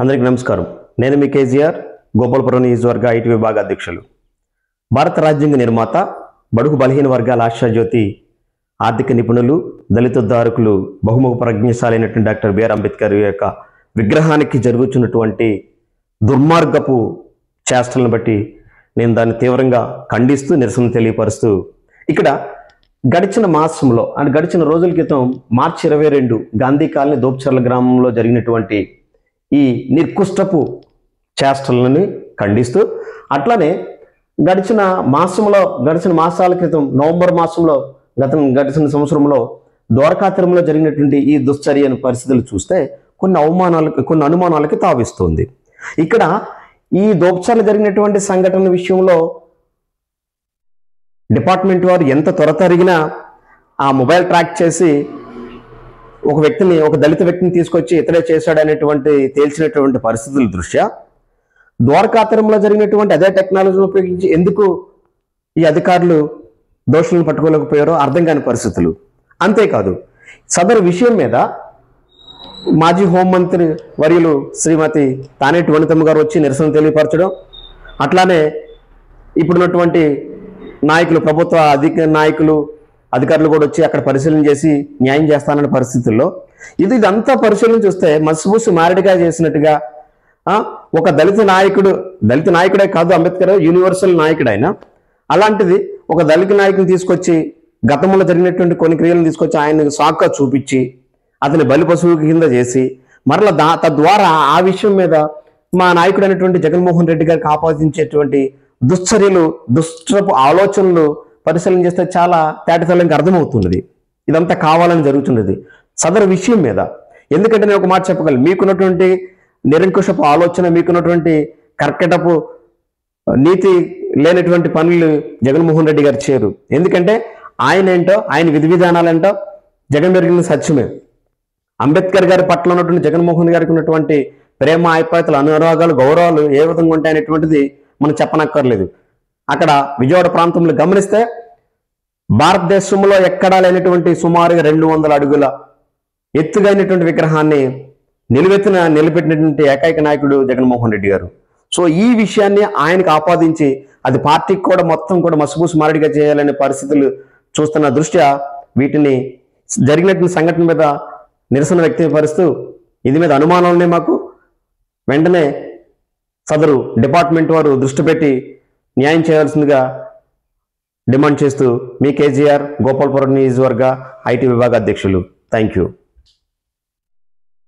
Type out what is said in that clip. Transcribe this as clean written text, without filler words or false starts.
అందరికీ నమస్కారం. నేను మీ కేజీఆర్, గోపాలపురం నియోజకవర్గ ఐటీ విభాగ అధ్యక్షులు. భారత రాజ్యాంగ నిర్మాత, బడుగు బలహీన వర్గాల ఆశాజ్యోతి, ఆర్థిక నిపుణులు, దళిత ఉద్ధారకులు, బహుముఖ ప్రజ్ఞశాలైనటువంటి డాక్టర్ బిఆర్ అంబేద్కర్ యొక్క విగ్రహానికి జరుగుతున్నటువంటి దుర్మార్గపు చేష్టలను బట్టి నేను దాన్ని తీవ్రంగా ఖండిస్తూ నిరసన తెలియపరుస్తూ ఇక్కడ గడిచిన మాసంలో గడిచిన రోజుల క్రితం మార్చి 22 గాంధీ కాలనీ దోప్చర్ల గ్రామంలో జరిగినటువంటి ఈ నిర్కుష్టపు చేష్టలను ఖండిస్తూ, అట్లానే గడిచిన మాసాల క్రితం నవంబర్ మాసంలో గడిచిన సంవత్సరంలో ద్వారకాతీరంలో జరిగినటువంటి ఈ దుశ్చర్యను పరిస్థితులు చూస్తే కొన్ని అనుమానాలకి తావిస్తుంది. ఇక్కడ ఈ దోప్చర్ల జరిగినటువంటి సంఘటన విషయంలో డిపార్ట్మెంట్ వారు ఎంత త్వరతరిగినా ఆ మొబైల్ ట్రాక్ చేసి ఒక దళిత వ్యక్తిని తీసుకొచ్చి ఇతడే చేశాడనేటువంటి తేల్చినటువంటి పరిస్థితుల దృష్ట్యా ద్వారకాతీరంలో జరిగినటువంటి అదే టెక్నాలజీని ఉపయోగించి ఎందుకు ఈ అధికారులు దోషులను పట్టుకోలేకపోయారో అర్థం కాని పరిస్థితులు. అంతేకాదు, సదరు విషయం మీద మాజీ హోంమంత్రి వర్యులు శ్రీమతి తానేటి వనితమ్మ గారు వచ్చి నిరసన తెలియపరచడం, అట్లానే ఇప్పుడున్నటువంటి నాయకులు, ప్రభుత్వ అధికారులు కూడా వచ్చి అక్కడ పరిశీలన చేసి న్యాయం చేస్తానన్న పరిస్థితుల్లో ఇదంతా పరిశీలన చూస్తే మసిబూసి మారడిగా చేసినట్టుగా ఒక దళిత నాయకుడే కాదు, అంబేద్కర్ యూనివర్సల్ నాయకుడు ఆయన. అలాంటిది ఒక దళిత నాయకుని తీసుకొచ్చి గతంలో జరిగినటువంటి కొన్ని క్రియలను తీసుకొచ్చి ఆయన సాకుగా చూపించి అతని బలి పశువు కింద చేసి మరలా తద్వారా ఆ విషయం మీద మా నాయకుడు అయినటువంటి జగన్మోహన్ రెడ్డి గారికి ఆపాదించేటువంటి దుశ్చర్యలు, దుష్టపు ఆలోచనలు పరిశీలన చేస్తే చాలా తేటతెల్లంగా అర్థమవుతున్నది. ఇదంతా కావాలని జరుగుతున్నది సదరు విషయం మీద. ఎందుకంటే నేను ఒక మాట చెప్పగలను, మీకున్నటువంటి నిరంకుశపు ఆలోచన, మీకున్నటువంటి కర్కటపు నీతి లేనటువంటి పనులు జగన్మోహన్ రెడ్డి గారు చేయరు. ఎందుకంటే ఆయన విధి విధానాలేంటో జగన్ పెరిగిన సత్యమే. అంబేద్కర్ గారి పట్ల ఉన్నటువంటి జగన్మోహన్ గారికి ఉన్నటువంటి ప్రేమ, ఆప్యాయతలు, అనురాగాలు, గౌరవాలు ఏ విధంగా ఉంటాయనేటువంటిది మనం చెప్పనక్కర్లేదు. అక్కడ విజయవాడ ప్రాంతంలో గమనిస్తే భారతదేశంలో ఎక్కడా లేనటువంటి సుమారుగా 200 అడుగుల ఎత్తుగైనటువంటి విగ్రహాన్ని నిలబెట్టినటువంటి ఏకైక నాయకుడు జగన్మోహన్ రెడ్డి గారు. సో ఈ విషయాన్ని ఆయనకు ఆపాదించి అది పార్టీకి కూడా మొత్తం కూడా మసిబూసి మారడిగా చేయాలనే పరిస్థితులు చూస్తున్న దృష్ట్యా వీటిని జరిగినటువంటి సంఘటన మీద నిరసన వ్యక్తపరుస్తూ ఇది మీద అనుమానాలు ఉన్నాయి మాకు. వెంటనే సదరు డిపార్ట్మెంట్ వారు దృష్టి పెట్టి న్యాయం చేయాల్సిందిగా డిమాండ్ చేస్తూ మీ కేజీఆర్, గోపాలపురం నియోజకవర్గ ఐటీ విభాగ అధ్యక్షులు. Thank you.